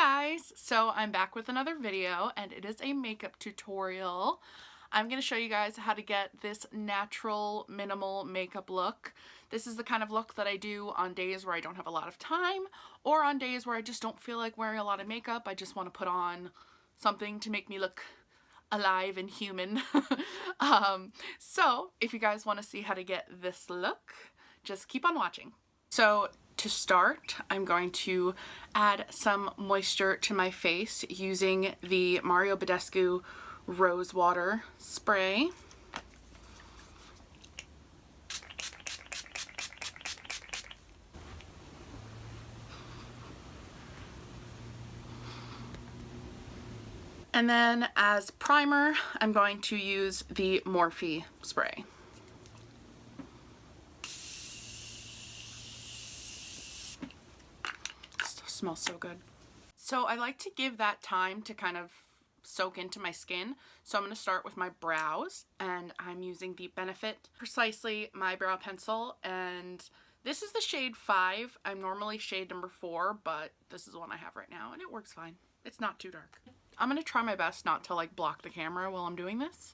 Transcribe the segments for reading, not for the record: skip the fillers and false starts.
guys, so I'm back with another video and it is a makeup tutorial. I'm going to show you guys how to get this natural minimal makeup look. This is the kind of look that I do on days where I don't have a lot of time or on days where I just don't feel like wearing a lot of makeup. I just want to put on something to make me look alive and human. So if you guys want to see how to get this look, just keep on watching. So to start, I'm going to add some moisture to my face using the Mario Badescu Rose Water Spray. And then as primer, I'm going to use the Morphe spray. Smells so good. So I like to give that time to kind of soak into my skin. So I'm going to start with my brows, and I'm using the Benefit Precisely My Brow Pencil, and this is the shade 5. I'm normally shade number 4, but this is the one I have right now and it works fine. It's not too dark. I'm going to try my best not to like block the camera while I'm doing this.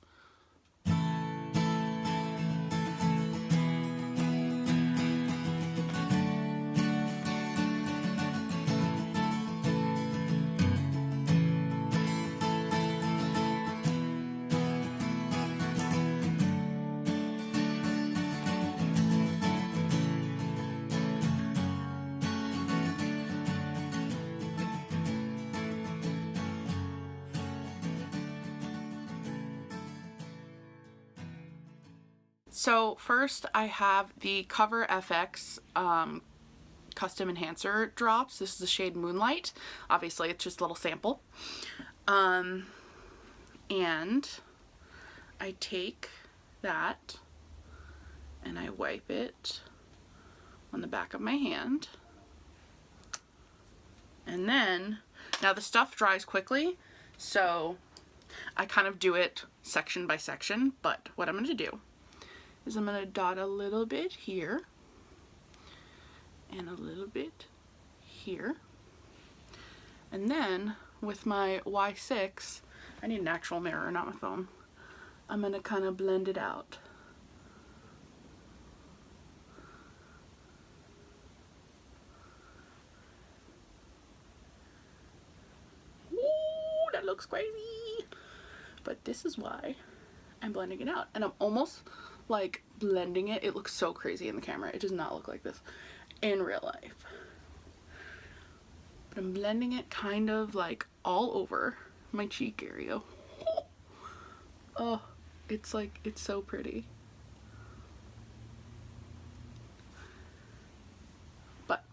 So first I have the Cover FX Custom Enhancer drops. This is the shade Moonlight. Obviously it's just a little sample. And I take that and I wipe it on the back of my hand. And then, now the stuff dries quickly, so I kind of do it section by section, but what I'm going to do is I'm going to dot a little bit here and a little bit here, and then with my Y6, I need an actual mirror, not my phone, I'm going to kind of blend it out. Ooh, that looks crazy, but this is why I'm blending it out, and I'm almost like blending it. It looks so crazy in the camera. It does not look like this in real life. But I'm blending it kind of like all over my cheek area. Oh, it's like, it's so pretty. But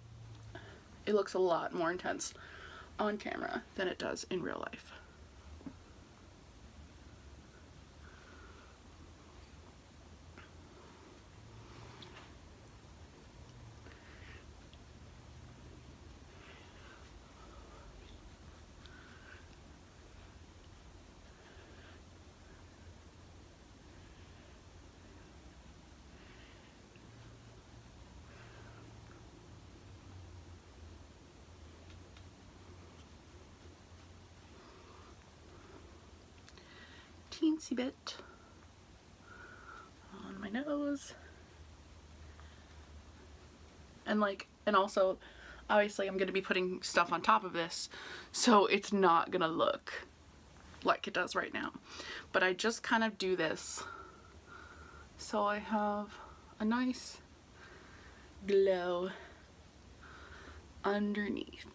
it looks a lot more intense on camera than it does in real life. Teensy bit on my nose, and also obviously I'm going to be putting stuff on top of this, so it's not gonna look like it does right now, but I just kind of do this so I have a nice glow underneath.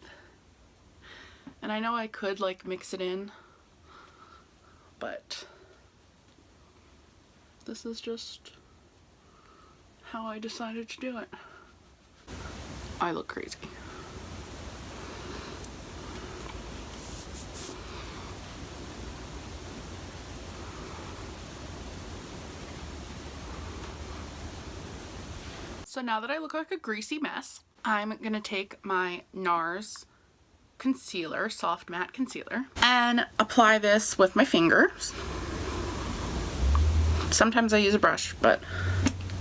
And I know I could like mix it in, but this is just how I decided to do it. I look crazy. So now that I look like a greasy mess, I'm gonna take my NARS concealer, soft matte concealer, and apply this with my fingers. Sometimes I use a brush, but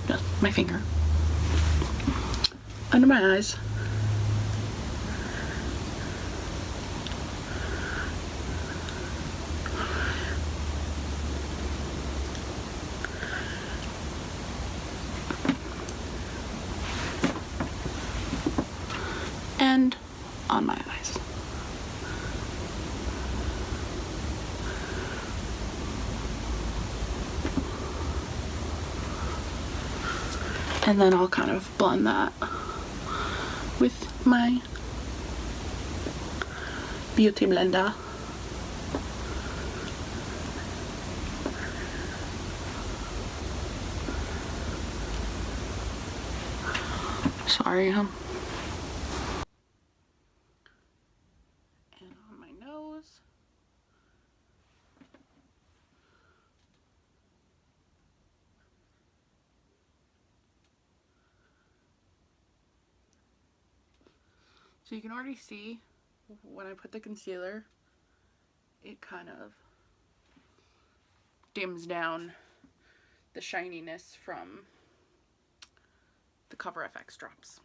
just my finger under my eyes. eyes. And then I'll kind of blend that with my beauty blender. Sorry, and on my nose. So you can already see when I put the concealer, it kind of dims down the shininess from the Cover FX drops.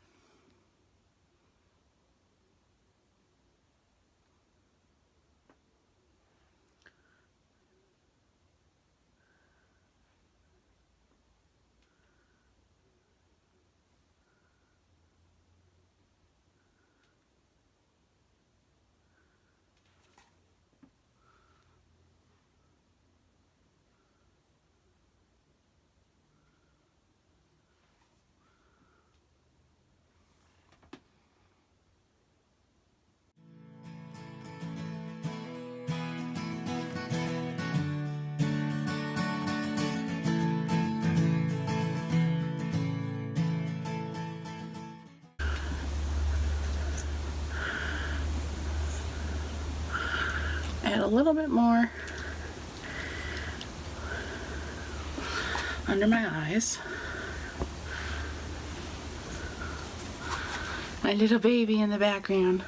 Add a little bit more under my eyes. My little baby in the background.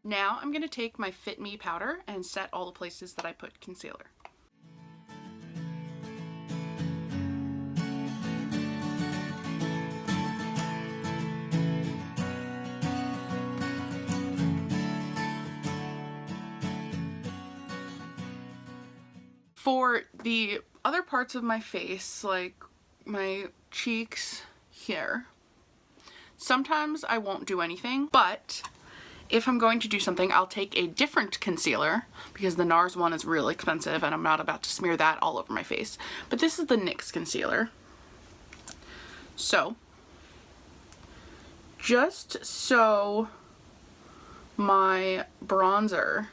Now I'm going to take my Fit Me powder and set all the places that I put concealer. For the other parts of my face, like my cheeks here, sometimes I won't do anything, but if I'm going to do something, I'll take a different concealer because the NARS one is really expensive and I'm not about to smear that all over my face. But this is the NYX concealer. So, just so my bronzer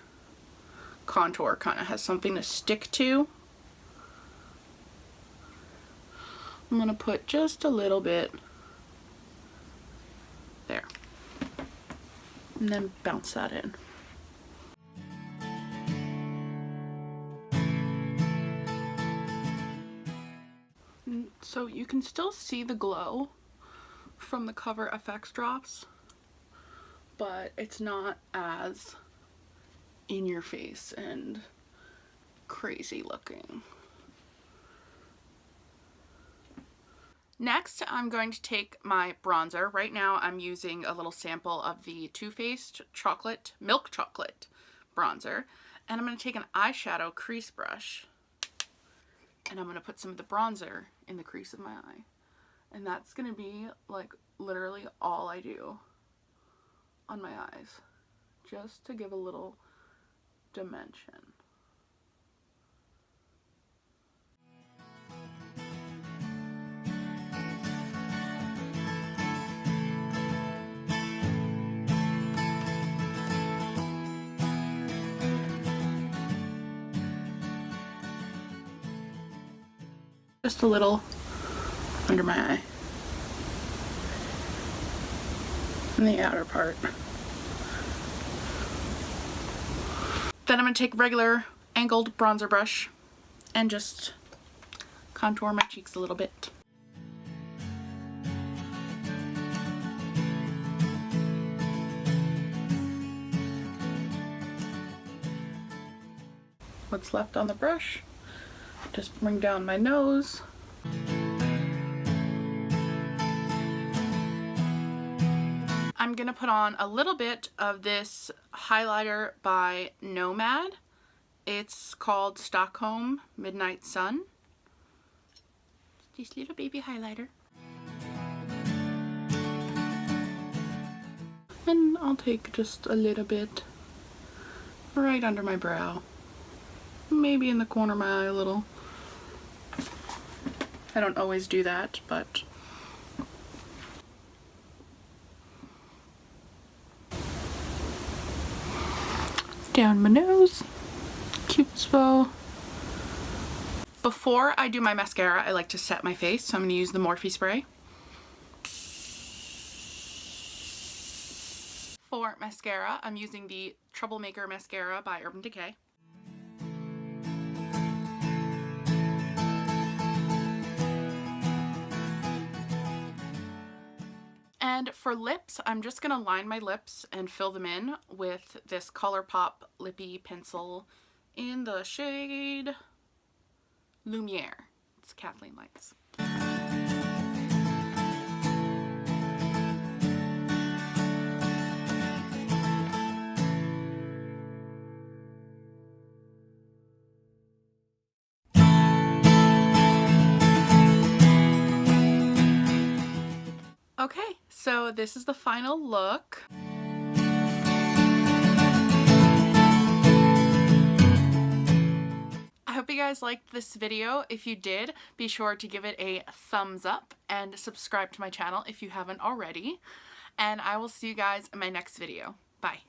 contour kind of has something to stick to, I'm going to put just a little bit there and then bounce that in. So you can still see the glow from the Cover FX drops, but it's not as in your face and crazy looking. Next, I'm going to take my bronzer. Right now I'm using a little sample of the Too Faced milk chocolate bronzer, and I'm going to take an eyeshadow crease brush and I'm going to put some of the bronzer in the crease of my eye, and that's going to be like literally all I do on my eyes, just to give a little dimension. Just a little under my eye and the outer part. Then I'm going to take a regular angled bronzer brush and just contour my cheeks a little bit. What's left on the brush, just bring down my nose. I'm going to put on a little bit of this highlighter by Nomad, It's called Stockholm Midnight Sun. This little baby highlighter. And I'll take just a little bit right under my brow. Maybe in the corner of my eye a little. I don't always do that, but down my nose. Cute as well. Before I do my mascara, I like to set my face, so I'm going to use the Morphe spray. For mascara, I'm using the Troublemaker mascara by Urban Decay. And for lips, I'm just going to line my lips and fill them in with this ColourPop Lippy Pencil in the shade Lumiere. It's Kathleen Lights. Okay, so this is the final look. I hope you guys liked this video. If you did, be sure to give it a thumbs up and subscribe to my channel if you haven't already. And I will see you guys in my next video. Bye.